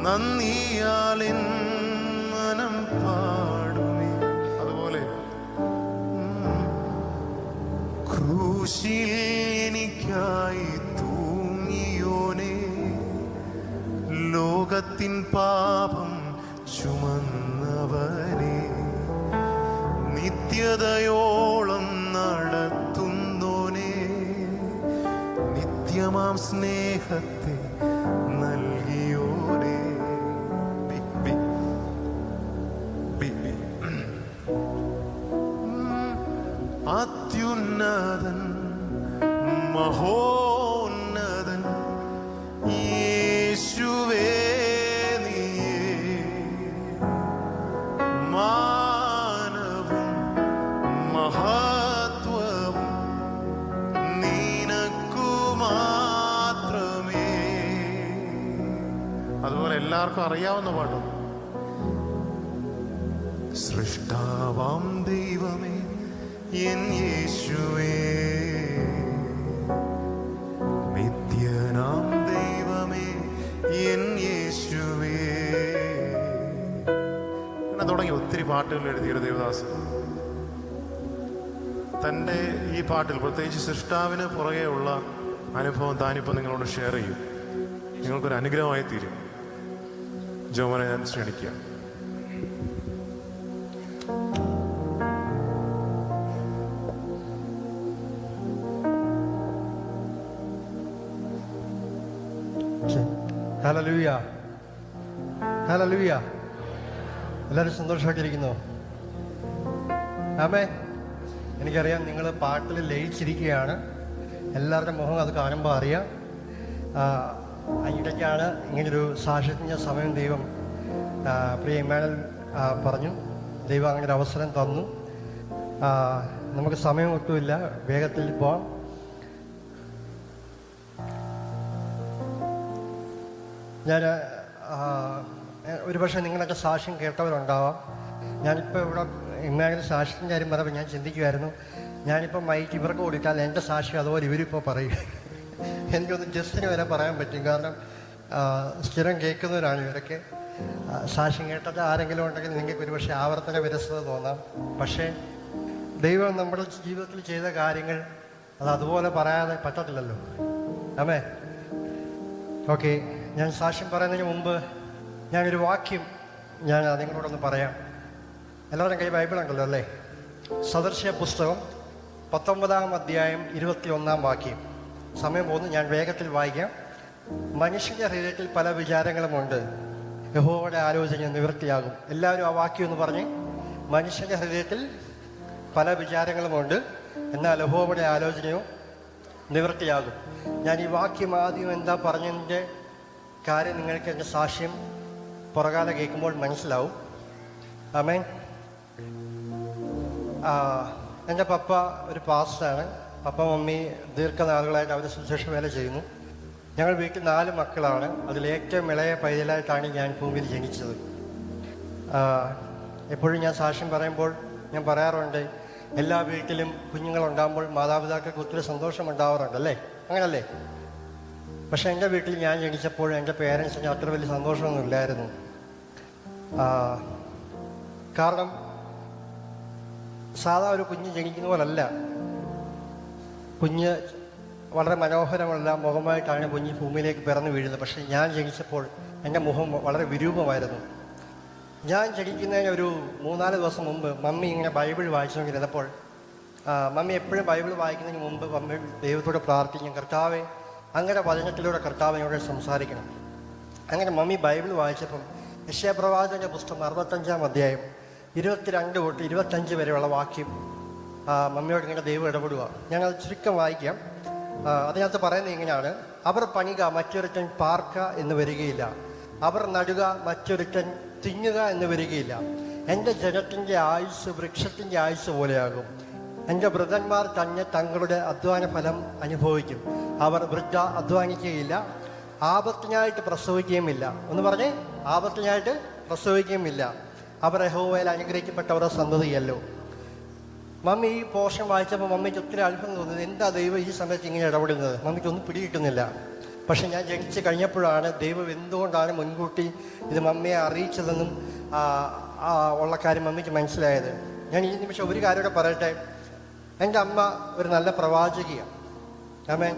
നന്ദിയാലിൻ മനം പാടുമേ. അതുപോലെ ക്രൂശിൽ എനിക്കായി തൂങ്ങിയോനെ, ലോകത്തിൻ പാപം ചുമന്നവനെ, നിത്യതയോളം നടത്തുന്നോനെ, നിത്യമാം സ്നേഹത്തെ നൽകിയോനെ. അത്യുന്നതൻ മഹോന്നതൻ യേശുവേ നീയേ, മാനവും മഹത്വവും നിനക്കു മാത്രമേ. അതുപോലെ എല്ലാവർക്കും അറിയാവുന്ന പാട്ടും, സൃഷ്ടാവാം ദൈവമേ എൻ യേശുവേ, നിത്യനാം ദൈവമേ എൻ യേശുവേ. അങ്ങനെ തുടങ്ങി ഒത്തിരി പാട്ടുകൾ എഴുതിയൊരു ദേവദാസൻ തൻ്റെ ഈ പാട്ടിൽ പ്രത്യേകിച്ച് സൃഷ്ടാവിന് പുറകെ ഉള്ള അനുഭവം താനിപ്പോൾ നിങ്ങളോട് ഷെയർ ചെയ്യും. നിങ്ങൾക്കൊരു അനുഗ്രഹമായി തീരും. ജോമനെ ഞാൻ ക്ഷണിക്കുക. Hallelujah, hallelujah. എല്ലാവരും സന്തോഷമായിട്ടിരിക്കുന്നു. ആമേൻ. എനിക്കറിയാം നിങ്ങൾ പാട്ടിൽ ലയിച്ചിരിക്കുകയാണ്. എല്ലാവരുടെ മുഖം അത് കാണുമ്പോൾ അറിയാം. അതിനിടയ്ക്കാണ് ഇങ്ങനൊരു സാക്ഷ്യത്തിൻ്റെ സമയം ദൈവം പ്രിയ ഇമ്മാനുവൽ പറഞ്ഞു. ദൈവം അങ്ങനെ ഒരു അവസരം തന്നു. നമുക്ക് സമയം ഒട്ടുമില്ല, വേഗത്തിൽ പോവാം. ഞാൻ ഒരുപക്ഷെ നിങ്ങളൊക്കെ സാക്ഷ്യം കേട്ടവരുണ്ടാവാം. ഞാനിപ്പോൾ ഇവിടെ ഇമ്മാനുവൽ സാക്ഷ്യത്തിൻ്റെ കാര്യം പറയുമ്പോൾ ഞാൻ ചിന്തിക്കുമായിരുന്നു, ഞാനിപ്പോൾ മൈക്ക് ഇവർക്ക് കൊടുത്താൽ എൻ്റെ സാക്ഷ്യം അതുപോലെ ഇവരിപ്പോൾ പറയും. എനിക്കൊന്ന് ജസ്റ്റിന് വരെ പറയാൻ പറ്റും. കാരണം സ്ഥിരം കേൾക്കുന്നവരാണ് ഇവരൊക്കെ. സാക്ഷ്യം കേട്ടത് ആരെങ്കിലും ഉണ്ടെങ്കിൽ നിങ്ങൾക്ക് ഒരുപക്ഷെ ആവർത്തന വിരസത തോന്നാം. പക്ഷേ ദൈവം നമ്മുടെ ജീവിതത്തിൽ ചെയ്ത കാര്യങ്ങൾ അത് അതുപോലെ പറയാതെ പറ്റത്തില്ലല്ലോ. ആമേൻ. ഓക്കെ, ഞാൻ സാക്ഷ്യം പറയുന്നതിന് മുമ്പ് ഞാനൊരു വാക്യം ഞാൻ നിങ്ങളോടൊന്ന് പറയാം. എല്ലാവരും കൈ ബൈബിളുണ്ടല്ലോ അല്ലേ? സദൃശ്യ പുസ്തകം 19-ാം അധ്യായം 21-ാം വാക്യം. സമയം പോകുന്നു, ഞാൻ വേഗത്തിൽ വായിക്കാം. മനുഷ്യൻ്റെ ഹൃദയത്തിൽ പല വിചാരങ്ങളുമുണ്ട്, യഹോവയുടെ ആലോചന നിവൃത്തിയാകും. എല്ലാവരും ആ വാക്യം ഒന്ന് പറഞ്ഞ്. മനുഷ്യൻ്റെ ഹൃദയത്തിൽ പല വിചാരങ്ങളുമുണ്ട്, എന്നാൽ യഹോവയുടെ ആലോചനയോ നിവൃത്തിയാകും. ഞാൻ ഈ വാക്യം ആദ്യം എന്താ പറഞ്ഞതിൻ്റെ കാര്യം നിങ്ങൾക്ക് എൻ്റെ സാക്ഷ്യം പുറകാലെ കേൾക്കുമ്പോൾ മനസ്സിലാവും. ആമേൻ. എൻ്റെ പപ്പ ഒരു പാസ്റ്ററാണ്. പപ്പ മമ്മി ദീർഘനാളുകളായിട്ട് അവർ സുശേഷ വേല ചെയ്യുന്നു. ഞങ്ങൾ വീട്ടിൽ 4 മക്കളാണ്. അതിലേറ്റവും ഇളയ പൈതലായിട്ടാണ് ഞാൻ ഭൂമിയിൽ ജനിച്ചത്. എപ്പോഴും ഞാൻ സാക്ഷ്യം പറയുമ്പോൾ ഞാൻ പറയാറുണ്ട്, എല്ലാ വീട്ടിലും കുഞ്ഞുങ്ങളുണ്ടാകുമ്പോൾ മാതാപിതാക്കൾക്ക് ഒത്തിരി സന്തോഷം ഉണ്ടാവാറുണ്ടല്ലേ? അങ്ങനല്ലേ? പക്ഷെ എൻ്റെ വീട്ടിൽ ഞാൻ ജനിച്ചപ്പോൾ എൻ്റെ പേരൻസിന് അത്ര വലിയ സന്തോഷമൊന്നും ഇല്ലായിരുന്നു. കാരണം സാധാ ഒരു കുഞ്ഞ് ജനിക്കുന്ന പോലല്ല. കുഞ്ഞ് വളരെ മനോഹരമുള്ള മുഖമായിട്ടാണ് കുഞ്ഞ് ഭൂമിയിലേക്ക് പിറന്നു വീഴുന്നത്. പക്ഷേ ഞാൻ ജനിച്ചപ്പോൾ എൻ്റെ മുഖം വളരെ വിരൂപമായിരുന്നു. ഞാൻ ജനിക്കുന്നതിന് ഒരു 3-4 ദിവസം മുമ്പ് മമ്മി ഇങ്ങനെ ബൈബിൾ വായിച്ചുകൊണ്ടിരുന്നപ്പോൾ, മമ്മി എപ്പോഴും ബൈബിൾ വായിക്കുന്നതിന് മുമ്പ് മമ്മി ദൈവത്തോട് പ്രാർത്ഥിക്കും, കർത്താവേ അങ്ങനെ വചനത്തിലൂടെ കർത്താവിനോട് സംസാരിക്കണം. അങ്ങനെ മമ്മി ബൈബിൾ വായിച്ചപ്പം യെശയ്യാപ്രവാചകന്റെ പുസ്തകം 65-ാം അധ്യായം 22 തൊട്ട് 25 വരെയുള്ള വാക്യം മമ്മിയോട് ഇങ്ങനെ ദൈവം ഇടപെടുക. ഞങ്ങൾ ചുരുക്കം വായിക്കാം. അതിനകത്ത് പറയുന്നത് ഇങ്ങനെയാണ്: അവർ പണിക മറ്റൊരുത്തൻ പാർക്ക എന്ന് വരികയില്ല, അവർ നടുക മറ്റൊരുത്തൻ തിന്നുക എന്ന് വരികയില്ല. എൻ്റെ ജനത്തിൻ്റെ ആയുസ് വൃക്ഷത്തിൻ്റെ ആയുസ് പോലെയാകും. എൻ്റെ വൃദ്ധന്മാർ തന്നെ തങ്ങളുടെ അധ്വാന ഫലം അനുഭവിക്കും. അവർ വൃദ്ധ അധ്വാനിക്കുകയില്ല, ആപത്തിനായിട്ട് പ്രസവിക്കുകയുമില്ല. ഒന്ന് പറഞ്ഞേ, ആപത്തിനായിട്ട് പ്രസവിക്കുകയുമില്ല. അവർ യഹോവയിൽ അനുഗ്രഹിക്കപ്പെട്ടവരുടെ സന്തതിയല്ലോ. മമ്മി ഈ പോർഷൻ വായിച്ചപ്പോൾ മമ്മിക്ക് ഒത്തിരി അത്ഭുതം തോന്നുന്നത്, എന്താ ദൈവം ഈ സമയത്ത് ഇങ്ങനെ ഇടപെടുന്നത്? മമ്മിക്കൊന്നും പിടികിട്ടുന്നില്ല. പക്ഷെ ഞാൻ ജനിച്ച് കഴിഞ്ഞപ്പോഴാണ് ദൈവം എന്തുകൊണ്ടാണ് മുൻകൂട്ടി ഇത് മമ്മിയെ അറിയിച്ചതെന്നും ഉള്ള കാര്യം മമ്മിക്ക് മനസ്സിലായത്. ഞാൻ ഈ നിമിഷം ഒരു കാര്യം കൂടെ പറയട്ടെ. എൻ്റെ അമ്മ ഒരു നല്ല പ്രവാചകിയാണ്. ആമേൻ.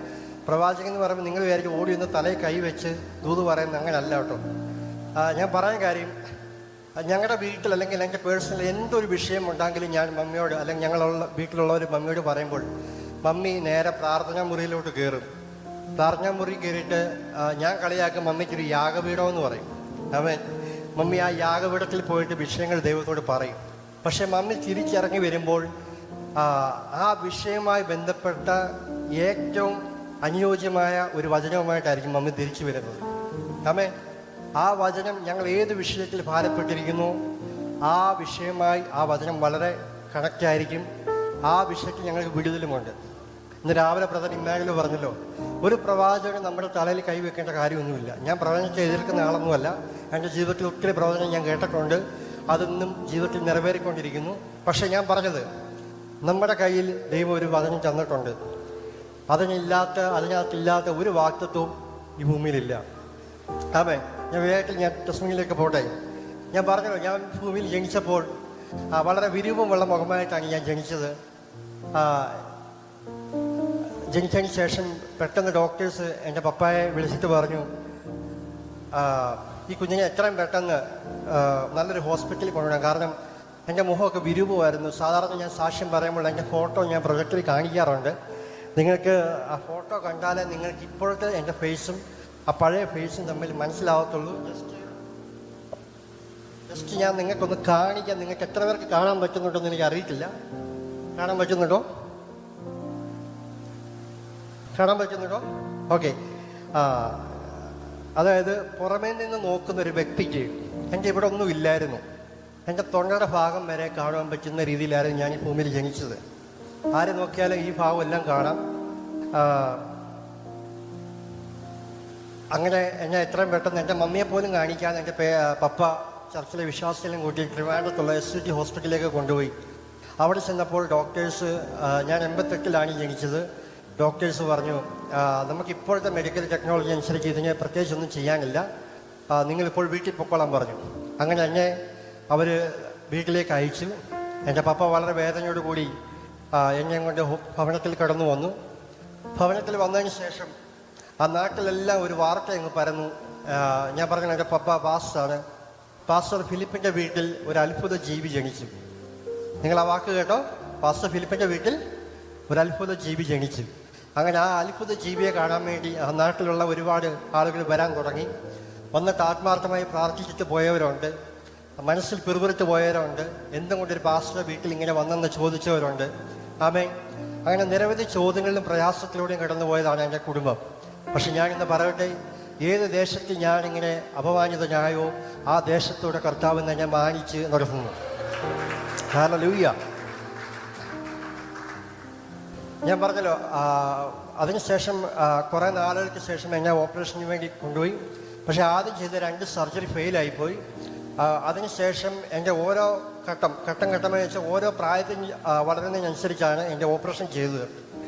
പ്രവാചകൻ എന്ന് പറയുമ്പോൾ നിങ്ങൾ വിചാരിക്കും ഓടി ഒന്ന് തലയിൽ കൈവച്ച് ദൂത് പറയുന്നത് അങ്ങനല്ല കേട്ടോ. ഞാൻ പറയാൻ കാര്യം, ഞങ്ങളുടെ വീട്ടിൽ അല്ലെങ്കിൽ എൻ്റെ പേഴ്സണൽ എന്തൊരു വിഷയം ഉണ്ടെങ്കിലും ഞാൻ മമ്മിയോട് അല്ലെങ്കിൽ ഞങ്ങളുള്ള വീട്ടിലുള്ളവർ മമ്മിയോട് പറയുമ്പോൾ മമ്മി നേരെ പ്രാർത്ഥനാ മുറിയിലോട്ട് കയറും. പ്രാർത്ഥനാ മുറി കയറിയിട്ട് ഞാൻ കളിയാക്കും മമ്മിക്കൊരു യാഗപീഠം എന്ന് പറയും. അവൻ മമ്മി ആ യാഗപീഠത്തിൽ പോയിട്ട് വിഷയങ്ങൾ ദൈവത്തോട് പറയും. പക്ഷെ മമ്മി തിരിച്ചിറങ്ങി വരുമ്പോൾ ആ വിഷയവുമായി ബന്ധപ്പെട്ട ഏറ്റവും അനുയോജ്യമായ ഒരു വചനവുമായിട്ടായിരിക്കും മമ്മി തിരിച്ചു വരുന്നത്. ആമേ. ആ വചനം ഞങ്ങൾ ഏത് വിഷയത്തിൽ ഭാരപ്പെട്ടിരിക്കുന്നു ആ വിഷയമായി ആ വചനം വളരെ കണക്റ്റായിരിക്കും. ആ വിഷയത്തിൽ ഞങ്ങൾക്ക് വിടുതലുമുണ്ട്. ഇന്ന് രാവിലെ ബ്രദർ ഇമ്മാനുവൽ പറഞ്ഞല്ലോ, ഒരു പ്രവാചകൻ നമ്മുടെ തലയിൽ കൈവെക്കേണ്ട കാര്യമൊന്നുമില്ല. ഞാൻ പ്രവചനത്തെ എതിർക്കുന്ന ആളൊന്നുമല്ല. എൻ്റെ ജീവിതത്തിൽ ഒത്തിരി പ്രവചനം ഞാൻ കേട്ടിട്ടുണ്ട്. അതൊന്നും ജീവിതത്തിൽ നിറവേറിക്കൊണ്ടിരിക്കുന്നു. പക്ഷെ ഞാൻ നമ്മുടെ കയ്യിൽ ദൈവം ഒരു വചനം തന്നിട്ടുണ്ട്. അതിനകത്തില്ലാത്ത ഒരു വാക്തത്വവും ഈ ഭൂമിയിലില്ല. അതെ, ഞാൻ വേഗത്തിൽ ടെസ്റ്റിംഗിലേക്ക് പോട്ടെ. ഞാൻ പറഞ്ഞല്ലോ, ഞാൻ ഭൂമിയിൽ ജനിച്ചപ്പോൾ വളരെ വിരൂപമുള്ള മുഖമായിട്ടാണ് ഞാൻ ജനിച്ചത്. ജനിച്ചതിന് ശേഷം പെട്ടെന്ന് ഡോക്ടേഴ്സ് എൻ്റെ പപ്പായെ വിളിച്ചിട്ട് പറഞ്ഞു, ഈ കുഞ്ഞിനെ എത്രയും പെട്ടെന്ന് നല്ലൊരു ഹോസ്പിറ്റലിൽ കൊണ്ടുവരണം. കാരണം എൻ്റെ മുഖമൊക്കെ വിരൂപമായിരുന്നു. സാധാരണ ഞാൻ സാക്ഷ്യം പറയുമ്പോൾ എൻ്റെ ഫോട്ടോ ഞാൻ പ്രൊജക്റ്റിൽ കാണിക്കാറുണ്ട്. നിങ്ങൾക്ക് ആ ഫോട്ടോ കണ്ടാലേ നിങ്ങൾക്ക് ഇപ്പോഴത്തെ എൻ്റെ ഫേസും ആ പഴയ ഫേസും തമ്മിൽ മനസ്സിലാവത്തുള്ളൂ. ജസ്റ്റ് ഞാൻ നിങ്ങൾക്കൊന്ന് കാണിക്കാം. നിങ്ങൾക്ക് എത്ര പേർക്ക് കാണാൻ പറ്റുന്നുണ്ടോയെന്ന് എനിക്ക് അറിയത്തില്ല. കാണാൻ പറ്റുന്നുണ്ടോ? ഓക്കെ. അതായത് പുറമേ നിന്ന് നോക്കുന്ന ഒരു വ്യക്തിക്ക് എൻ്റെ ഇവിടെ ഒന്നും ഇല്ലായിരുന്നു. എൻ്റെ തൊണ്ടയുടെ ഭാഗം വരെ കാണാൻ പറ്റുന്ന രീതിയിലായിരുന്നു ഞാൻ ഈ ഭൂമിയിൽ ജനിച്ചത്. ആര് നോക്കിയാലും ഈ ഭാഗം എല്ലാം കാണാം. അങ്ങനെ എന്നെ എത്രയും പെട്ടെന്ന് എൻ്റെ മമ്മിയെ പോലും കാണിക്കാൻ എൻ്റെ പപ്പ ചർച്ചിലെ വിശ്വാസികളെയും കൂട്ടി ട്രിവാൻഡ്രത്തുള്ള SCT ഹോസ്പിറ്റലിലേക്ക് കൊണ്ടുപോയി. അവിടെ ചെന്നപ്പോൾ ഡോക്ടേഴ്സ്, ഞാൻ 88-ലാണ് ജനിച്ചത്. ഡോക്ടേഴ്സ് പറഞ്ഞു, നമുക്കിപ്പോഴത്തെ മെഡിക്കൽ ടെക്നോളജി അനുസരിച്ച് ഇതിന് പ്രത്യേകിച്ചൊന്നും ചെയ്യാനില്ല, നിങ്ങളിപ്പോൾ വീട്ടിൽ പൊക്കോളാൻ പറഞ്ഞു. അങ്ങനെ എന്നെ അവർ വീട്ടിലേക്ക് അയച്ചു. എൻ്റെ പപ്പ വളരെ വേദനയോട് കൂടി എന്നെ കൊണ്ട് ഭവനത്തിൽ കടന്നു വന്നു. ഭവനത്തിൽ വന്നതിന് ശേഷം ആ നാട്ടിലെല്ലാം ഒരു വാർത്ത അങ്ങ് പരന്നു. ഞാൻ പറഞ്ഞു, എൻ്റെ പപ്പ പാസ്റ്ററാണ്. പാസ്റ്റർ ഫിലിപ്പിൻ്റെ വീട്ടിൽ ഒരു അത്ഭുത ജീവി ജനിച്ചു. നിങ്ങൾ ആ വാക്ക് കേട്ടോ? പാസ്റ്റർ ഫിലിപ്പിൻ്റെ വീട്ടിൽ ഒരു അത്ഭുത ജീവി ജനിച്ചു. അങ്ങനെ ആ അത്ഭുത ജീവിയെ കാണാൻ വേണ്ടി ആ നാട്ടിലുള്ള ഒരുപാട് ആളുകൾ വരാൻ തുടങ്ങി. വന്നിട്ട് ആത്മാർത്ഥമായി പ്രാർത്ഥിച്ചിട്ട് പോയവരുണ്ട്, മനസ്സിൽ പിറുപിറുത്ത് പോയവരുണ്ട്, എന്തുകൊണ്ടൊരു പാസ്റ്റർ വീട്ടിൽ ഇങ്ങനെ വന്നെന്ന് ചോദിച്ചവരുണ്ട്. ആമേൻ. അങ്ങനെ നിരവധി ചോദ്യങ്ങളിലും പ്രയാസത്തിലൂടെയും കടന്നു പോയതാണ് എൻ്റെ കുടുംബം. പക്ഷെ ഞാനിന്ന് പറയട്ടെ, ഏത് ദേശത്തിൽ ഞാനിങ്ങനെ അപമാനിതനായോ ആ ദേശത്തൂടെ കർത്താവിനെ ഞാൻ മാനിച്ച് നടത്തുന്നു. ഹല്ലേലൂയ. ഞാൻ പറഞ്ഞല്ലോ, അതിനുശേഷം കുറേ നാളുകൾക്ക് ശേഷം എന്നെ ഓപ്പറേഷന് വേണ്ടി കൊണ്ടുപോയി. പക്ഷെ ആദ്യം ചെയ്ത 2 സർജറി ഫെയിലായിപ്പോയി. അതിനുശേഷം എൻ്റെ ഓരോ ഘട്ടമായി വെച്ചാൽ ഓരോ പ്രായത്തിൽ വളരുന്നതിനനുസരിച്ചാണ് എൻ്റെ ഓപ്പറേഷൻ ചെയ്തത്.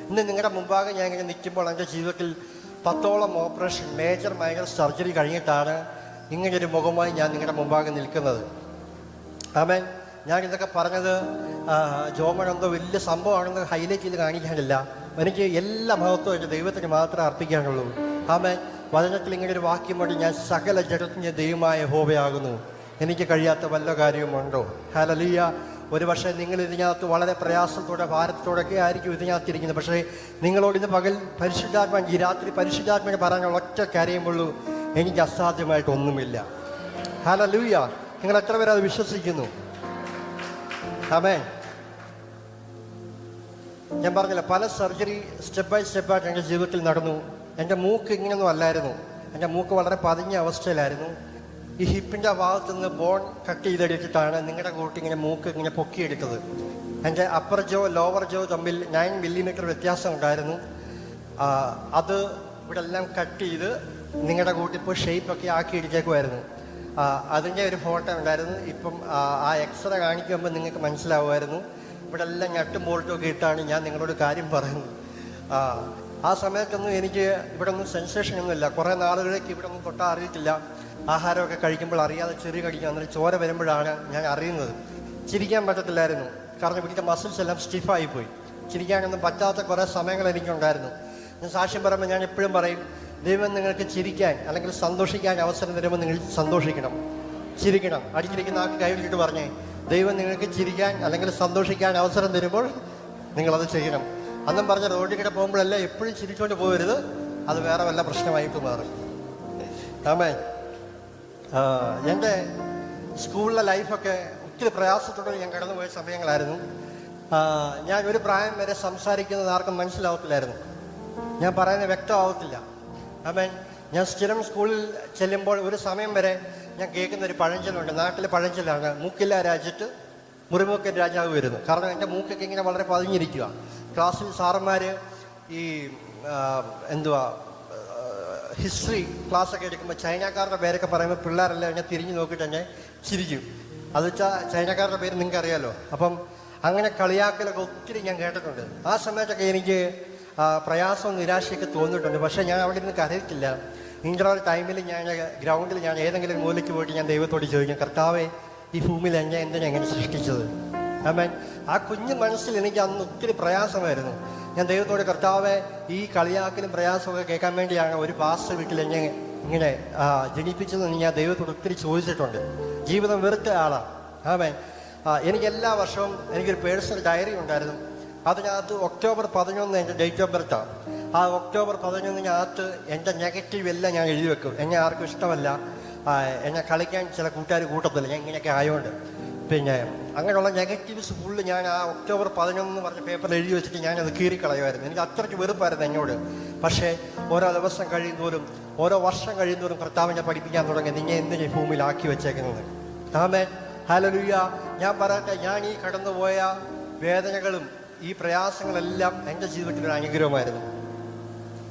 ഇന്ന് നിങ്ങളുടെ മുമ്പാകെ ഞാൻ ഇങ്ങനെ നിൽക്കുമ്പോൾ എൻ്റെ ജീവിതത്തിൽ 10ഓളം ഓപ്പറേഷൻ, മേജർ മൈനർ സർജറി കഴിഞ്ഞിട്ടാണ് ഇങ്ങനൊരു മുഖമായി ഞാൻ നിങ്ങളുടെ മുമ്പാകെ നിൽക്കുന്നത്. ആമേൻ. ഞാൻ ഇതൊക്കെ പറഞ്ഞത് ജോമൻ എന്തോ വലിയ സംഭവമാണെന്ന് ഹൈലൈറ്റ് ചെയ്ത് കാണിക്കാനില്ല. എനിക്ക് എല്ലാ മഹത്വവും എൻ്റെ ദൈവത്തിന് മാത്രമേ അർപ്പിക്കാനുള്ളൂ. ആമേൻ. വചനത്തിൽ ഇങ്ങനെ ഒരു വാക്യം കൊണ്ട്, ഞാൻ സകല ജഗത്തിൻ്റെ ദൈവമായ യഹോവയാകുന്നു, എനിക്ക് കഴിയാത്ത വല്ല കാര്യവുമുണ്ടോ? ഹല്ലേലൂയ. ഒരു പക്ഷേ നിങ്ങൾ ഇതിനകത്ത് വളരെ പ്രയാസത്തോടെ ഭാരത്തോടൊക്കെ ആയിരിക്കും ഇതിനകത്തിരിക്കുന്നത്. പക്ഷേ നിങ്ങളോട് ഇന്ന് പകൽ ഈ രാത്രി പരിശുദ്ധാത്മനെ പറയാനുള്ള ഒറ്റ കാര്യമുള്ളൂ, എനിക്ക് അസാധ്യമായിട്ടൊന്നുമില്ല. ഹല്ലേലൂയ. നിങ്ങൾ എത്ര പേര് അത് വിശ്വസിക്കുന്നു? ആമേൻ. ഞാൻ പറഞ്ഞില്ല, പല സർജറി സ്റ്റെപ്പ് ബൈ സ്റ്റെപ്പായിട്ട് എൻ്റെ ജീവിതത്തിൽ നടന്നു. എൻ്റെ മൂക്ക് ഇങ്ങനെയൊന്നും അല്ലായിരുന്നു. എൻ്റെ മൂക്ക് വളരെ പതിഞ്ഞ അവസ്ഥയിലായിരുന്നു. ഈ ഹിപ്പിൻ്റെ ഭാഗത്ത് നിന്ന് ബോൺ കട്ട് ചെയ്തെടുത്തിട്ടാണ് നിങ്ങളുടെ കൂട്ടി ഇങ്ങനെ മൂക്ക് ഇങ്ങനെ പൊക്കിയെടുത്തത്. എൻ്റെ അപ്പർ ജോ ലോവർ ജോ തമ്മിൽ 9 മില്ലിമീറ്റർ വ്യത്യാസം ഉണ്ടായിരുന്നു. അത് ഇവിടെ എല്ലാം കട്ട് ചെയ്ത് നിങ്ങളുടെ കൂട്ടിപ്പോൾ ഷേപ്പൊക്കെ ആക്കി എടുത്തേക്കുമായിരുന്നു. അതിൻ്റെ ഒരു ഫോട്ടോ ഉണ്ടായിരുന്നു. ഇപ്പം ആ എക്സ്റേ കാണിക്കുമ്പോൾ നിങ്ങൾക്ക് മനസ്സിലാവുമായിരുന്നു. ഇവിടെ എല്ലാം ഞട്ടും ബോൾട്ടും ഒക്കെ ഇട്ടാണ് ഞാൻ നിങ്ങളോട് കാര്യം പറയുന്നത്. ആ സമയത്തൊന്നും എനിക്ക് ഇവിടെ ഒന്നും സെൻസേഷൻ ഒന്നുമില്ല. കുറേ നാളുകളിലേക്ക് ഇവിടെ ഒന്നും തൊട്ടാൽ അറിയത്തില്ല. ആഹാരമൊക്കെ കഴിക്കുമ്പോൾ അറിയാതെ ചെറിയ കടിക്കുക, അന്നേരം ചോര വരുമ്പോഴാണ് ഞാൻ അറിയുന്നത്. ചിരിക്കാൻ പറ്റത്തില്ലായിരുന്നു, കാരണം ഇവിടുത്തെ മസിൽസ് എല്ലാം സ്റ്റിഫായിപ്പോയി. ചിരിക്കാനൊന്നും പറ്റാത്ത കുറേ സമയങ്ങൾ എനിക്കുണ്ടായിരുന്നു. ഞാൻ സാക്ഷ്യം പറയുമ്പോൾ ഞാൻ എപ്പോഴും പറയും, ദൈവം നിങ്ങൾക്ക് ചിരിക്കാൻ അല്ലെങ്കിൽ സന്തോഷിക്കാൻ അവസരം തരുമ്പോൾ നിങ്ങൾ സന്തോഷിക്കണം, ചിരിക്കണം. അടിച്ചിരിക്കുന്ന ആൾക്ക് കൈവിട്ടിട്ട് പറഞ്ഞേ, ദൈവം നിങ്ങൾക്ക് ചിരിക്കാൻ അല്ലെങ്കിൽ സന്തോഷിക്കാൻ അവസരം തരുമ്പോൾ നിങ്ങളത് ചെയ്യണം. അന്നും പറഞ്ഞ റോഡിൽ കൂടെ പോകുമ്പോഴല്ല എപ്പോഴും ചിരിച്ചുകൊണ്ട് പോകരുത്, അത് വേറെ വല്ല പ്രശ്നമായിട്ട് മാറും. ആമേ. എൻ്റെ സ്കൂളിലെ ലൈഫൊക്കെ ഒത്തിരി പ്രയാസത്തോടെ ഞാൻ കടന്നുപോയ സമയങ്ങളായിരുന്നു. ഞാൻ ഒരു പ്രായം വരെ സംസാരിക്കുന്നത് ആർക്കും മനസ്സിലാവത്തില്ലായിരുന്നു, ഞാൻ പറയുന്നത് വ്യക്തമാവത്തില്ല. ആമേൻ. ഞാൻ സ്ഥിരം സ്കൂളിൽ ചെല്ലുമ്പോൾ ഒരു സമയം വരെ ഞാൻ കേൾക്കുന്നൊരു പഴഞ്ചൊല്ലുണ്ട്, നാട്ടിലെ പഴഞ്ചൊല്ലാണ്, മൂക്കില്ല രാജ്യത്ത് മുറിമൂക്കൻ രാജാവ് വരുന്നു. കാരണം എൻ്റെ മൂക്കൊക്കെ ഇങ്ങനെ വളരെ പതിഞ്ഞിരിക്കുക. ക്ലാസ്സിൽ സാറന്മാർ ഈ ഹിസ്റ്ററി ക്ലാസ്സൊക്കെ എടുക്കുമ്പോൾ ചൈനക്കാരുടെ പേരൊക്കെ പറയുമ്പോൾ പിള്ളേരെല്ലാം എന്നെ തിരിഞ്ഞു നോക്കിയിട്ട് തന്നെ ചിരിക്കും. അത് വെച്ചാൽ ചൈനക്കാരുടെ പേര് നിങ്ങൾക്ക് അറിയാമല്ലോ. അപ്പം അങ്ങനെ കളിയാക്കലൊക്കെ ഒത്തിരി ഞാൻ കേട്ടിട്ടുണ്ട്. ആ സമയത്തൊക്കെ എനിക്ക് പ്രയാസവും നിരാശയൊക്കെ തോന്നിയിട്ടുണ്ട്. പക്ഷേ ഞാൻ അവിടെ നിന്ന് കരയിട്ടില്ല. ഇൻ്റർവൽ ടൈമിൽ ഞാൻ ഗ്രൗണ്ടിൽ ഞാൻ ഏതെങ്കിലും മൂലയ്ക്ക് പോയിട്ട് ഞാൻ ദൈവത്തോട് ചോദിക്കും, കർത്താവേ, ഈ ഭൂമിയിൽ എന്നെ എന്തിനാ എങ്ങനെ സൃഷ്ടിച്ചത്? ആമേൻ. ആ കുഞ്ഞു മനസ്സിൽ എനിക്ക് അന്ന് ഒത്തിരി പ്രയാസമായിരുന്നു. ഞാൻ ദൈവത്തോട്, കർത്താവെ, ഈ കളിയാക്കലും പ്രയാസമൊക്കെ കേൾക്കാൻ വേണ്ടിയാണ് ഒരു പാസ്റ്റർ വീട്ടിൽ എന്നെ ഇങ്ങനെ ജനിപ്പിച്ചതെന്ന് ഞാൻ ദൈവത്തോട് ഒത്തിരി ചോദിച്ചിട്ടുണ്ട്. ജീവിതം വെറുത്ത ആളാണ്. ആമേൻ. എനിക്ക് എല്ലാ വർഷവും എനിക്കൊരു പേഴ്സണൽ ഡയറി ഉണ്ടായിരുന്നു. അതിനകത്ത് ഒക്ടോബർ 11 എൻ്റെ ഡേറ്റ് ഓഫ് ബർത്താണ്. ആ ഒക്ടോബർ 11 എൻ്റെ നെഗറ്റീവ് എല്ലാം ഞാൻ എഴുതി വെക്കും. എന്നെ ആർക്കും ഇഷ്ടമല്ല, എന്നെ കളിക്കാൻ ചില കൂട്ടുകാർ കൂട്ടത്തില്ല, ഞാൻ ഇങ്ങനെയൊക്കെ ആയതുകൊണ്ട്. പിന്നെ അങ്ങനെയുള്ള നെഗറ്റീവ്സ് ഫുള്ള് ഞാൻ ആ ഒക്ടോബർ 11 എന്ന് പറഞ്ഞ പേപ്പറിൽ എഴുതി വെച്ചിട്ട് ഞാനത് കീറിക്കളയുമായിരുന്നു. എനിക്ക് അത്രയ്ക്ക് വെറുപ്പായിരുന്നു എന്നോട്. പക്ഷേ ഓരോ ദിവസം കഴിയുന്തോറും, ഓരോ വർഷം കഴിയുന്തോറും കർത്താവിനെ പഠിപ്പിക്കാൻ തുടങ്ങി, നിന്നെ എന്തിനെ ഭൂമിയിലാക്കി വെച്ചേക്കുന്നത്. ആമേൻ. ഹല്ലേലൂയ. ഞാൻ പറയട്ടെ, ഞാൻ ഈ കടന്നുപോയ വേദനകളും ഈ പ്രയാസങ്ങളെല്ലാം എൻ്റെ ജീവിതത്തിൽ ഒരു അനുഗ്രഹമായിരുന്നു.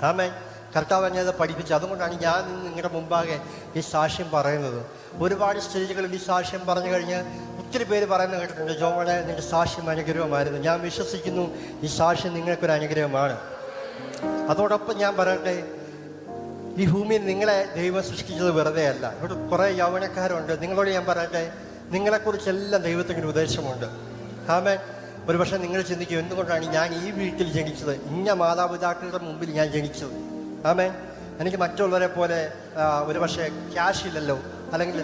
ആമേൻ. കർത്താവ് എന്നെ അത് പഠിപ്പിച്ചു. അതുകൊണ്ടാണ് ഞാൻ നിങ്ങളുടെ മുമ്പാകെ ഈ സാക്ഷ്യം പറയുന്നത്. ഒരുപാട് സ്റ്റേജുകളിൽ ഈ സാക്ഷ്യം പറഞ്ഞു കഴിഞ്ഞ് ഒത്തിരി പേര് പറയുന്നത് കേട്ടിട്ടുണ്ട്, ജോമോനെ, നിന്റെ സാക്ഷ്യം അനുഗ്രഹമായിരുന്നു. ഞാൻ വിശ്വസിക്കുന്നു ഈ സാക്ഷ്യം നിങ്ങൾക്കൊരു അനുഗ്രഹമാണ്. അതോടൊപ്പം ഞാൻ പറയട്ടെ, ഈ ഭൂമിയിൽ നിങ്ങളെ ദൈവം സൃഷ്ടിച്ചത് വെറുതെ അല്ല. ഇവിടെ കുറേ യൗവനക്കാരുണ്ട്. നിങ്ങളോട് ഞാൻ പറയട്ടെ, നിങ്ങളെക്കുറിച്ചെല്ലാം ദൈവത്തിനൊരു ഉദ്ദേശമുണ്ട്. ആമേൻ. ഒരുപക്ഷെ നിങ്ങൾ ചിന്തിക്കും, എന്തുകൊണ്ടാണ് ഞാൻ ഈ വീട്ടിൽ ജനിച്ചത്, ഇന്ന മാതാപിതാക്കളുടെ മുമ്പിൽ ഞാൻ ജനിച്ചത്? ആമേൻ. എനിക്ക് മറ്റുള്ളവരെ പോലെ ഒരുപക്ഷെ ക്യാഷ് ഇല്ലല്ലോ, അല്ലെങ്കിൽ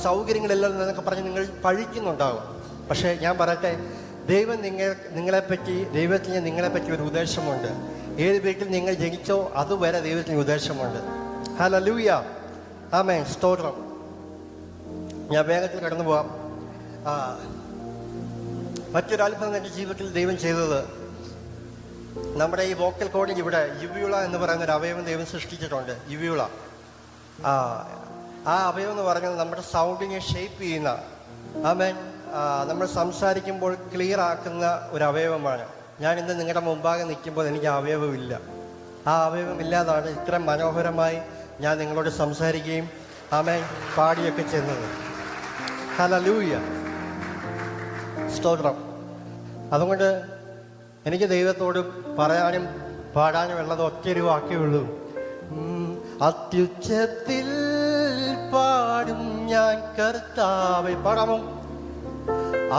സൗകര്യങ്ങളില്ലല്ലോ എന്നൊക്കെ പറഞ്ഞ് നിങ്ങൾ പഴിക്കുന്നുണ്ടാകും. പക്ഷേ ഞാൻ പറയട്ടെ, ദൈവം ദൈവത്തിന് നിങ്ങളെപ്പറ്റി ഒരു ഉദ്ദേശമുണ്ട്. ഏത് വീട്ടിൽ നിങ്ങൾ ജനിച്ചോ അതുവരെ ദൈവത്തിന് ഉദ്ദേശമുണ്ട്. ഹല്ലേലൂയ. ആമേൻ. സ്തോത്രം. ഞാൻ വേഗത്തിൽ കടന്നു പോവാം. മറ്റൊരു അത്ഭുതം എൻ്റെ ജീവിതത്തിൽ ദൈവം ചെയ്തത്, നമ്മുടെ ഈ വോക്കൽ കോഡിൽ ഇവിടെ യുവിയുള എന്ന് പറയുന്ന ഒരു അവയവം ദൈവം സൃഷ്ടിച്ചിട്ടുണ്ട്. യുവിയുള, ആ അവയവം എന്ന് പറയുന്നത് നമ്മുടെ സൗണ്ടിനെ ഷേപ്പ് ചെയ്യുന്ന, ആമേൻ, നമ്മൾ സംസാരിക്കുമ്പോൾ ക്ലിയർ ആക്കുന്ന ഒരു അവയവമാണ്. ഞാൻ ഇന്ന് നിങ്ങളുടെ മുമ്പാകെ നിൽക്കുമ്പോൾ എനിക്ക് ആ അവയവമില്ല. ആ അവയവം ഇല്ലാതാണ് ഇത്രയും മനോഹരമായി ഞാൻ നിങ്ങളോട് സംസാരിക്കുകയും ആമേൻ പാടിയൊക്കെ ചെയ്യുന്നത്. ഹല്ലേലൂയ. സ്തോത്രം. അതുകൊണ്ട് എനിക്ക് ദൈവത്തോട് പറയാനും പാടാനും ഉള്ളത് ഒറ്റൊരു വാക്കേ അത്യുച്ചത്തിൽ പാടും ഞാൻ കർത്താവേ. പാടാമോ?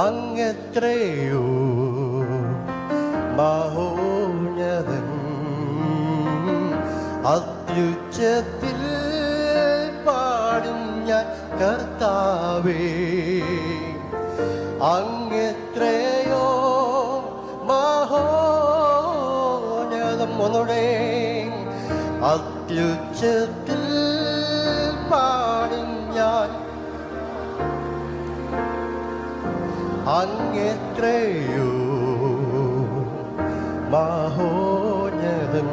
അങ്ങെത്രയോ മഹോന്നതൻ, അത്യുച്ചത്തിൽ പാടും ഞാൻ കർത്താവേ. അങ്ങെത്രയോ മഹോന്നതം. ഒന്നുകൂടെ, അത്യുച്ചത്തിൽ പാടും ഞാൻ, അങ്ങെത്രയോ മഹോന്നതം,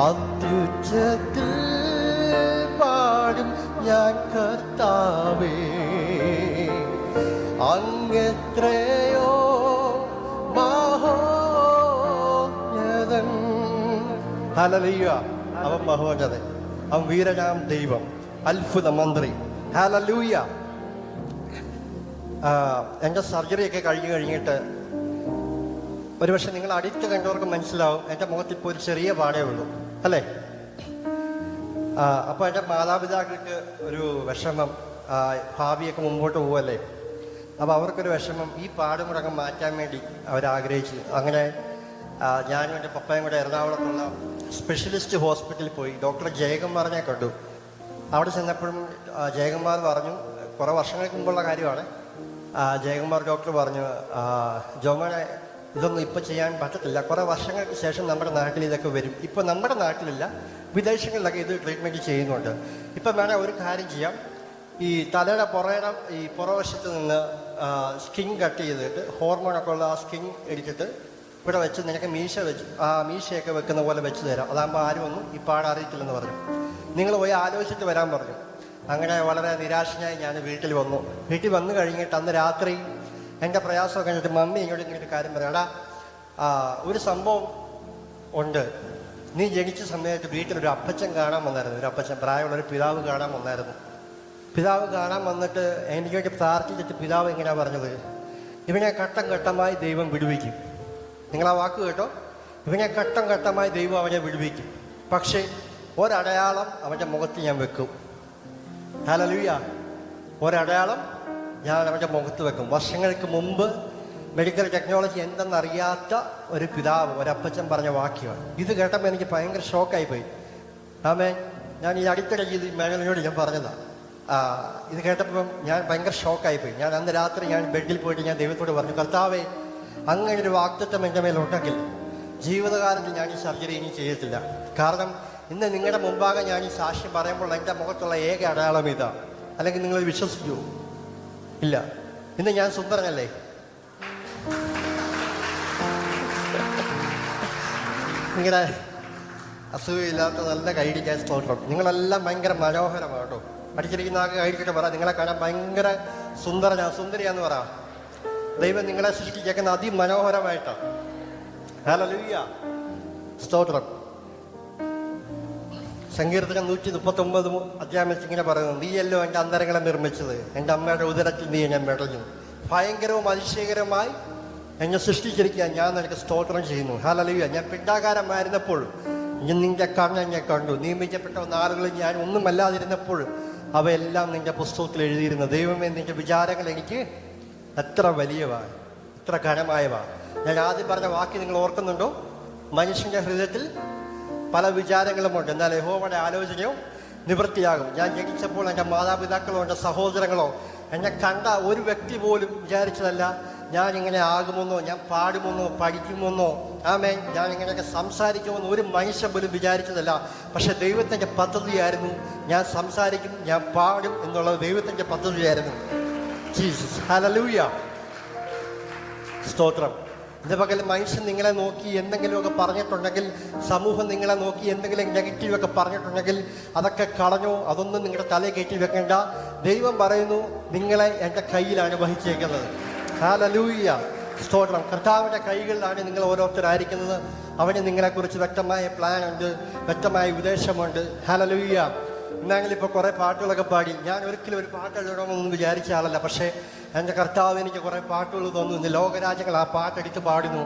അത്യുച്ചത്തിൽ പാടും ഞാൻ കർത്താവേ. അങ്ങെത്രയോ മഹോന്നതൻ. ഹല്ലേലൂയ. അവൻ മഹോന്നതൻ, അവൻ വീരനാം ദൈവം, അത്ഭുത മന്ത്രി. ഹല്ലേലൂയ. എൻ്റെ സർജറിയൊക്കെ കഴിഞ്ഞിട്ട് ഒരുപക്ഷെ നിങ്ങൾ അടുത്ത് കണ്ടവർക്ക് മനസ്സിലാവും എൻ്റെ മുഖത്ത് ഇപ്പോൾ ഒരു ചെറിയ പാടേ ഉള്ളൂ, അല്ലേ? അപ്പോൾ എൻ്റെ മാതാപിതാക്കൾക്ക് ഒരു വിഷമം, ഭാവിയൊക്കെ മുമ്പോട്ട് പോവല്ലേ, അപ്പോൾ അവർക്കൊരു വിഷമം. ഈ പാടും കൂടെ അങ്ങ് മാറ്റാൻ വേണ്ടി അവരാഗ്രഹിച്ചു. അങ്ങനെ ഞാനും എൻ്റെ പപ്പയും കൂടെ എറണാകുളത്തുള്ള സ്പെഷ്യലിസ്റ്റ് ഹോസ്പിറ്റലിൽ പോയി ഡോക്ടർ ജയകുമാറിനെ കണ്ടു. അവിടെ ചെന്നപ്പോഴും ജയകുമാർ പറഞ്ഞു, കുറേ വർഷങ്ങൾക്ക് മുമ്പുള്ള കാര്യമാണ്, ജയകുമാർ ഡോക്ടർ പറഞ്ഞു, ജോമോനെ ഇതൊന്നും ഇപ്പോൾ ചെയ്യാൻ പറ്റത്തില്ല, കുറേ വർഷങ്ങൾക്ക് ശേഷം നമ്മുടെ നാട്ടിൽ ഇതൊക്കെ വരും. ഇപ്പോൾ നമ്മുടെ നാട്ടിലില്ല, വിദേശങ്ങളിലൊക്കെ ഇത് ട്രീറ്റ്മെൻറ്റ് ചെയ്യുന്നുണ്ട്. ഇപ്പം വേണേൽ ഒരു കാര്യം ചെയ്യാം, ഈ തലയുടെ ഈ പുറവശത്ത് നിന്ന് സ്കിൻ കട്ട് ചെയ്തിട്ട് ഹോർമോണൊക്കെ ഉള്ള ആ സ്കിൻ എടുത്തിട്ട് ഇവിടെ വെച്ച് നിനക്ക് മീശ വെച്ച് ആ മീശയൊക്കെ വെക്കുന്ന പോലെ വെച്ച് തരാം, അതാകുമ്പോൾ ആരും ഒന്നും ഈ പാട് അറിയത്തില്ലെന്ന് പറഞ്ഞു. നിങ്ങൾ പോയി ആലോചിച്ചിട്ട് വരാൻ പറഞ്ഞു. അങ്ങനെ വളരെ നിരാശനായി ഞാൻ വീട്ടിൽ വന്നു. വീട്ടിൽ വന്നു കഴിഞ്ഞിട്ട് അന്ന് രാത്രി എൻ്റെ പ്രയാസമൊക്കെ കഴിഞ്ഞിട്ട് മമ്മി ഇങ്ങോട്ട് കാര്യം പറയാം, എടാ ഒരു സംഭവം ഉണ്ട്, നീ ജനിച്ച സമയത്ത് വീട്ടിലൊരു അപ്പച്ചൻ കാണാൻ വന്നായിരുന്നു, ഒരു അപ്പച്ചൻ പ്രായമുള്ളൊരു പിതാവ് കാണാൻ വന്നായിരുന്നു. പിതാവ് കാണാൻ വന്നിട്ട് എനിക്ക് വേണ്ടി പ്രാർത്ഥിച്ചിട്ട് പിതാവ് എങ്ങനെയാണ് പറഞ്ഞത്, ഇവനെ ഘട്ടം ഘട്ടമായി ദൈവം വിടുവിക്കും. നിങ്ങൾ ആ വാക്ക് കേട്ടോ, ഇവനെ ഘട്ടം ഘട്ടമായി ദൈവം അവനെ വിടുവിക്കും, പക്ഷേ ഒരടയാളം അവൻ്റെ മുഖത്ത് ഞാൻ വെക്കും. ഹല്ലേലൂയ. ഒരടയാളം ഞാൻ അവൻ്റെ മുഖത്ത് വെക്കും. വർഷങ്ങൾക്ക് മുമ്പ് മെഡിക്കൽ ടെക്നോളജി എന്തെന്നറിയാത്ത ഒരു പിതാവ്, ഒരപ്പച്ചൻ പറഞ്ഞ വാക്യമാണ്. ഇത് കേട്ടപ്പോൾ എനിക്ക് ഭയങ്കര ഷോക്കായിപ്പോയി. ഞാൻ ഈ അടുത്തിടെ ഈ മേഖലയോട് ഞാൻ പറഞ്ഞതാണ്. ഇത് കേട്ടപ്പം ഞാൻ ഭയങ്കര ഷോക്കായിപ്പോയി. ഞാൻ അന്ന് രാത്രി ഞാൻ ബെഡിൽ പോയിട്ട് ഞാൻ ദൈവത്തോട് പറഞ്ഞു, കർത്താവേ, അങ്ങനെ ഒരു വാക്തത്വം എൻ്റെ മേലുണ്ടെങ്കിൽ ജീവിതകാലത്തിൽ ഞാൻ ഈ സർജറി ഇനി ചെയ്യത്തില്ല. കാരണം ഇന്ന് നിങ്ങളുടെ മുമ്പാകെ ഞാൻ ഈ സാക്ഷ്യം പറയുമ്പോൾ എൻ്റെ മുഖത്തുള്ള ഏക അടയാളം ഇതാ. അല്ലെങ്കിൽ നിങ്ങൾ വിശ്വസിക്കൂ? ഇല്ല. ഇന്ന് ഞാൻ സുന്ദരനല്ലേ? നിങ്ങളുടെ അസുഖമില്ലാത്ത നല്ല കൈയിടിക്കാൻ സ്തോത്രം. നിങ്ങളെല്ലാം ഭയങ്കര മനോഹരമാണ് കേട്ടോ. അടിച്ചിരിക്കുന്ന ആൾക്ക് കൈയിടിച്ചിട്ട് പറ, നിങ്ങളെ കാണാൻ ഭയങ്കര സുന്ദരിയാന്ന് പറ. ദൈവം നിങ്ങളെ സൃഷ്ടിച്ചേക്കുന്ന അതിമനോഹരമായിട്ടാണ്. ഹല്ലേലൂയ, സ്തോത്രം. സങ്കീർത്തനം 139 അധ്യായം ഇങ്ങനെ പറയുന്നു, നീയല്ലോ എൻ്റെ അന്തരങ്ങളെ നിർമ്മിച്ചത്, എൻ്റെ അമ്മയുടെ ഉദരത്തിൽ നീ ഞാൻ മെടഞ്ഞു, ഭയങ്കരവും അതിശയകരമായി എന്നെ സൃഷ്ടിച്ചിരിക്കാൻ ഞാൻ നിനക്ക് സ്തോത്രം ചെയ്യുന്നു. ഹല്ലേലൂയ. ഞാൻ പിണ്ടാകാരമായിരുന്നപ്പോൾ നിന്റെ കണ്ണെന്നെ കണ്ടു, നിയമിക്കപ്പെട്ട നാളുകളിൽ ഞാൻ ഒന്നുമല്ലാതിരുന്നപ്പോൾ അവയെല്ലാം നിന്റെ പുസ്തകത്തിൽ എഴുതിയിരുന്നു. ദൈവമേ, നിന്റെ വിചാരങ്ങൾ എനിക്ക് എത്ര വലിയവാ, എത്ര ഘനമായവാ. ഞാൻ ആദ്യം പറഞ്ഞ വാക്ക് നിങ്ങൾ ഓർക്കുന്നുണ്ടോ? മനുഷ്യൻ്റെ ഹൃദയത്തിൽ പല വിചാരങ്ങളുമുണ്ട്, എന്നാൽ യഹോവയുടെ ആലോചനയോ നിവൃത്തിയാകും. ഞാൻ ജനിച്ചപ്പോൾ എൻ്റെ മാതാപിതാക്കളോ എൻ്റെ സഹോദരങ്ങളോ എന്നെ കണ്ട ഒരു വ്യക്തി പോലും വിചാരിച്ചതല്ല ഞാൻ ഇങ്ങനെ ആകുമെന്നോ, ഞാൻ പാടുമെന്നോ, പഠിക്കുമെന്നോ, ഞാൻ ഇങ്ങനെയൊക്കെ സംസാരിക്കുമെന്നോ ഒരു മനുഷ്യൻ പോലും വിചാരിച്ചതല്ല. പക്ഷെ ദൈവത്തിൻ്റെ പദ്ധതിയായിരുന്നു ഞാൻ സംസാരിക്കും, ഞാൻ പാടും എന്നുള്ളത് ദൈവത്തിൻ്റെ പദ്ധതിയായിരുന്നു. ജീസസ്, ഹല്ലേലൂയ, സ്തോത്രം. ഇതിൻ്റെ പകൽ മനുഷ്യൻ നിങ്ങളെ നോക്കി എന്തെങ്കിലുമൊക്കെ പറഞ്ഞിട്ടുണ്ടെങ്കിൽ, സമൂഹം നിങ്ങളെ നോക്കി എന്തെങ്കിലും നെഗറ്റീവൊക്കെ പറഞ്ഞിട്ടുണ്ടെങ്കിൽ അതൊക്കെ കളഞ്ഞോ, അതൊന്നും നിങ്ങളുടെ തലയിൽ കയറ്റി വെക്കേണ്ട. ദൈവം പറയുന്നു, നിങ്ങളെ എൻ്റെ കയ്യിലാണ് വഹിച്ചേക്കുന്നത്. ഹല്ലേലൂയ, സ്തോത്രം. കർത്താവിൻ്റെ കൈകളിലാണ് നിങ്ങൾ ഓരോരുത്തരായിരിക്കുന്നത്. അവന് നിങ്ങളെക്കുറിച്ച് വ്യക്തമായ പ്ലാൻ ഉണ്ട്, വ്യക്തമായ ഉദ്ദേശമുണ്ട്. ഹല്ലേലൂയ. ഇന്നെങ്കിലും ഇപ്പോൾ കുറേ പാട്ടുകളൊക്കെ പാടി. ഞാൻ ഒരിക്കലും ഒരു പാട്ട് എഴുതണമെന്നൊന്നും വിചാരിച്ച ആളല്ല, പക്ഷേ എൻ്റെ കർത്താവ് എനിക്ക് കുറേ പാട്ടുകൾ തന്നു. ഇന്ന് ലോകരാജ്യങ്ങൾ ആ പാട്ടെടുത്ത് പാടുന്നു.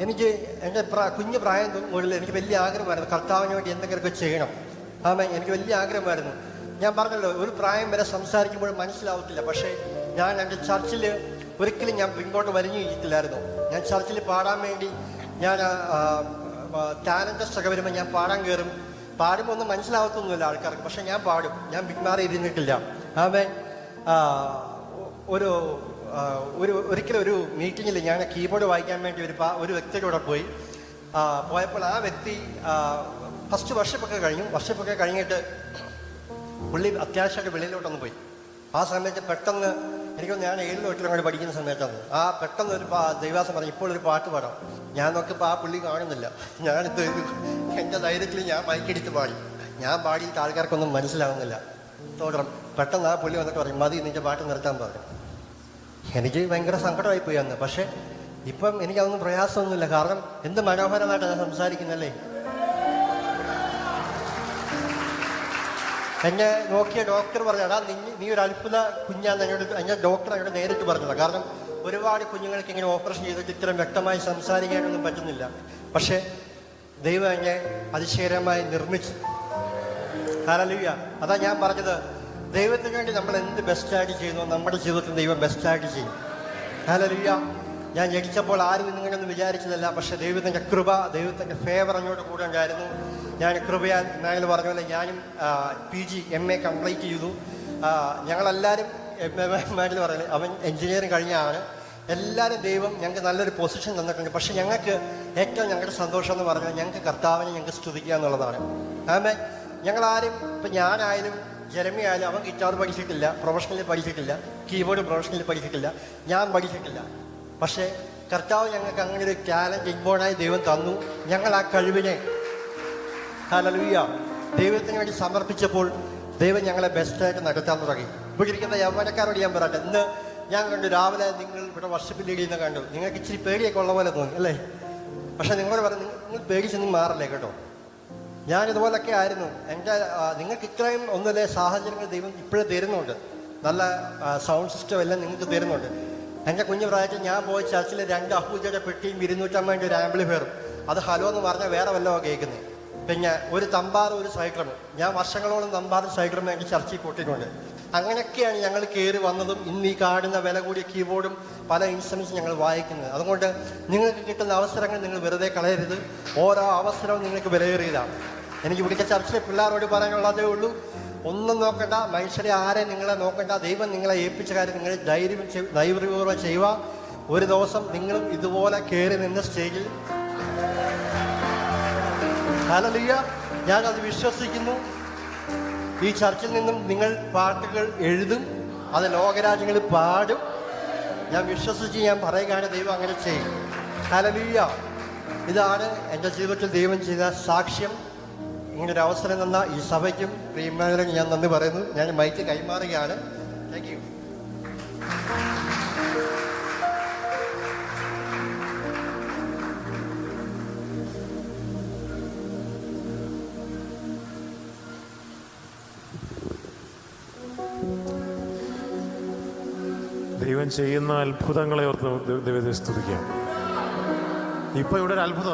എനിക്ക് എൻ്റെ കുഞ്ഞു പ്രായം മുതൽ എനിക്ക് വലിയ ആഗ്രഹമായിരുന്നു കർത്താവിന് വേണ്ടി എന്തെങ്കിലുമൊക്കെ ചെയ്യണം. എനിക്ക് വലിയ ആഗ്രഹമായിരുന്നു. ഞാൻ പറഞ്ഞല്ലോ, ഒരു പ്രായം വരെ സംസാരിക്കുമ്പോൾ മനസ്സിലാവത്തില്ല. പക്ഷേ ഞാൻ എൻ്റെ ചർച്ചിൽ ഒരിക്കലും ഞാൻ പിന്നോട്ട് വലിഞ്ഞു ഇരിക്കില്ലായിരുന്നു. ഞാൻ ചർച്ചിൽ പാടാൻ വേണ്ടി ഞാൻ ടാലൻ്റ് ടെസ്റ്റ് ഒക്കെ വരുമ്പോൾ ഞാൻ പാടാൻ കയറും. പാടുമ്പോൾ ഒന്നും മനസ്സിലാവത്തൊന്നുമില്ല ആൾക്കാർക്ക്, പക്ഷെ ഞാൻ പാടും. ഞാൻ പിന്മാറി ഇരുന്നിട്ടില്ല. ഒരിക്കലും ഒരു മീറ്റിങ്ങിൽ ഞാൻ കീബോർഡ് വായിക്കാൻ വേണ്ടി ഒരു വ്യക്തിയുടെ കൂടെ പോയപ്പോൾ ആ വ്യക്തി ഫസ്റ്റ് വർഷിപ്പൊക്കെ കഴിഞ്ഞിട്ട് പുള്ളി അത്യാവശ്യമായിട്ട് വെളിയിലോട്ടൊന്ന് പോയി. ആ സമയത്ത് പെട്ടെന്ന് എനിക്കൊന്ന്, ഞാൻ 7 തൊട്ടിലും കൂടെ പഠിക്കുന്ന സമയത്താണ്, പെട്ടെന്ന് ഒരു ദൈവാസം പറഞ്ഞു, ഇപ്പോൾ ഒരു പാട്ട് പാടാം. ഞാൻ നോക്കിയപ്പോൾ ആ പുള്ളി കാണുന്നില്ല. ഞാനിത് എൻ്റെ ധൈര്യത്തിൽ ഞാൻ മൈക്കടിച്ച് പാടി. ഞാൻ പാടിയിട്ട് ആൾക്കാർക്കൊന്നും മനസ്സിലാവുന്നില്ല. തോടണം പെട്ടെന്ന് ആ പുള്ളി വന്നിട്ട് പറയും, മതി, നിന്റെ പാട്ട് നിർത്താൻ പറഞ്ഞു. എനിക്ക് ഭയങ്കര സങ്കടമായിപ്പോയി അന്ന്. പക്ഷേ ഇപ്പം എനിക്കതൊന്നും പ്രയാസമൊന്നുമില്ല. കാരണം എന്ത് മനോഹരമായിട്ടാണ് ഞാൻ സംസാരിക്കുന്നല്ലേ. എന്നെ നോക്കിയ ഡോക്ടർ പറഞ്ഞാ, നീ ഒരു അത്ഭുത കുഞ്ഞാന്ന് എന്നെ ഡോക്ടർ എന്നോട് നേരിട്ട് പറഞ്ഞതാണ്. കാരണം ഒരുപാട് കുഞ്ഞുങ്ങൾക്ക് ഇങ്ങനെ ഓപ്പറേഷൻ ചെയ്തിട്ട് ഇത്രയും വ്യക്തമായി സംസാരിക്കാനൊന്നും പറ്റുന്നില്ല. പക്ഷേ ദൈവം എന്നെ അതിശയകരമായി നിർമ്മിച്ചു. ഹല്ലേലൂയ. അതാ ഞാൻ പറഞ്ഞത്, ദൈവത്തിന് വേണ്ടി നമ്മൾ എന്ത് ബെസ്റ്റായിട്ട് ചെയ്യുന്നു നമ്മുടെ ജീവിതത്തിൽ ദൈവം ബെസ്റ്റായിട്ട് ചെയ്യും. ഹല്ലേലൂയ. ഞാൻ ജനിച്ചപ്പോൾ ആരും ഇങ്ങനെയൊന്നും വിചാരിച്ചതല്ല. പക്ഷേ ദൈവത്തിൻ്റെ കൃപ, ദൈവത്തിൻ്റെ ഫേവർ എന്നോട് കൂടെ ഉണ്ടായിരുന്നു. ഞാൻ കൃപയാൽ ഇന്നാൾ പറഞ്ഞ പോലെ ഞാനും PG MA കംപ്ലീറ്റ് ചെയ്തു. ഞങ്ങളെല്ലാവരും MA പറയുന്നത് അവൻ എൻജിനീയറിങ് കഴിഞ്ഞാണ്. എല്ലാവരും ദൈവം ഞങ്ങൾക്ക് നല്ലൊരു പൊസിഷൻ തന്നിട്ടുണ്ട്. പക്ഷെ ഞങ്ങൾക്ക് ഏറ്റവും ഞങ്ങളുടെ സന്തോഷം എന്ന് പറഞ്ഞാൽ ഞങ്ങൾക്ക് കർത്താവിനെ ഞങ്ങൾക്ക് സ്തുതിക്കുക എന്നുള്ളതാണ്. ആമേൻ. ഞങ്ങളാരും ഇപ്പം ഞാനായാലും ജെറമി ആയാലും അവൻ ഗിറ്റാർ പഠിച്ചിട്ടില്ല, പ്രൊഫഷണലി പഠിച്ചിട്ടില്ല, കീബോർഡ് പ്രൊഫഷണലി പഠിച്ചിട്ടില്ല, ഞാൻ പഠിച്ചിട്ടില്ല. പക്ഷേ കർത്താവ് ഞങ്ങൾക്ക് അങ്ങനെ ഒരു ടാലൻറ്റ് ഇൻബോണായി ദൈവം തന്നു. ഞങ്ങൾ ആ കഴിവിനെ ഹല്ലേലൂയ ദൈവത്തിന് വേണ്ടി സമർപ്പിച്ചപ്പോൾ ദൈവം ഞങ്ങളെ ബെസ്റ്റായിട്ട് നടത്താൻ തുടങ്ങി. ഇവിടെ ഇരിക്കുന്ന യൗവനക്കാരോട് ഞാൻ പറയട്ടെ, ഇന്ന് ഞാൻ കണ്ടു രാവിലെ നിങ്ങൾ ഇവിടെ വർഷിപ്പ് ലീഡ് ചെയ്യുന്ന കണ്ടു. നിങ്ങൾക്ക് ഇച്ചിരി പേടിയൊക്കെ ഉള്ള പോലെ തോന്നി അല്ലേ? പക്ഷെ നിങ്ങളോട് പറഞ്ഞു, നിങ്ങൾ പേടിച്ചൊന്നും മാറില്ലേ കേട്ടോ. ഞാനിതുപോലൊക്കെ ആയിരുന്നു. നിങ്ങൾക്ക് ഇത്രയും ഒന്നുമില്ലേ സാഹചര്യങ്ങൾ ദൈവം ഇപ്പോഴും തരുന്നുണ്ട്. നല്ല സൗണ്ട് സിസ്റ്റം എല്ലാം നിങ്ങൾക്ക് തരുന്നുണ്ട്. എൻ്റെ കുഞ്ഞു പ്രായത്തിൽ ഞാൻ പോയ ചർച്ചിൽ 2 അഹൂജയുടെ പെട്ടിയും 250 ഒരു ആംപ്ലിഫയറും. അത് ഹലോ എന്ന് പറഞ്ഞാൽ വേറെ വല്ലതും കേൾക്കുന്നത്. പിന്നെ ഒരു തമ്പാറും ഒരു സൈക്രമും. ഞാൻ വർഷങ്ങളോളം തമ്പാറും സൈക്രമും എനിക്ക് ചർച്ചയിൽ പൊട്ടിയിട്ടുണ്ട്. അങ്ങനെയൊക്കെയാണ് ഞങ്ങൾ കയറി വന്നതും ഇന്ന് ഈ കാണുന്ന വില കൂടിയ കീബോർഡും പല ഇൻസ്ട്രുമെൻറ്റ്സ് ഞങ്ങൾ വായിക്കുന്നത്. അതുകൊണ്ട് നിങ്ങൾക്ക് കിട്ടുന്ന അവസരങ്ങൾ നിങ്ങൾ വെറുതെ കളയരുത്. ഓരോ അവസരവും നിങ്ങൾക്ക് വിലയേറിയതാണ്. എനിക്ക് ഇവിടുത്തെ ചർച്ചിലെ പിള്ളേരോട് പറയാനുള്ളതേ ഉള്ളൂ, ഒന്നും നോക്കണ്ട, മനുഷ്യരെ ആരെ നിങ്ങളെ നോക്കണ്ട. ദൈവം നിങ്ങളെ ഏൽപ്പിച്ച കാര്യം നിങ്ങൾ ധൈര്യപൂർവ്വം ചെയ്യുക. ഒരു ദിവസം നിങ്ങളും ഇതുപോലെ കയറി നിന്ന് സ്റ്റേജിൽ ഹല്ലേലൂയ ഞാനത് വിശ്വസിക്കുന്നു. ഈ ചർച്ചിൽ നിന്നും നിങ്ങൾ പാട്ടുകൾ എഴുതും, അത് ലോകരാജ്യങ്ങളിൽ പാടും. ഞാൻ വിശ്വസിച്ച് ഞാൻ പറയുകയാണ്, ദൈവം അങ്ങനെ ചെയ്യും. ഹല്ലേലൂയ. ഇതാണ് എൻ്റെ ജീവിതത്തിൽ ദൈവം ചെയ്ത സാക്ഷ്യം. ഇങ്ങനൊരു അവസരം തന്ന ഈ സഭയ്ക്കും പ്രിയമാനവരും ഞാൻ നന്ദി പറയുന്നു. ഞാൻ മൈക്ക് കൈമാറുകയാണ്. Thank you. ദൈവം ചെയ്യുന്ന അത്ഭുതങ്ങളെ ഓർത്ത് ദൈവത്തെ സ്തുതിക്കാം. ഇപ്പൊ ഇവിടെ ഒരു അത്ഭുതം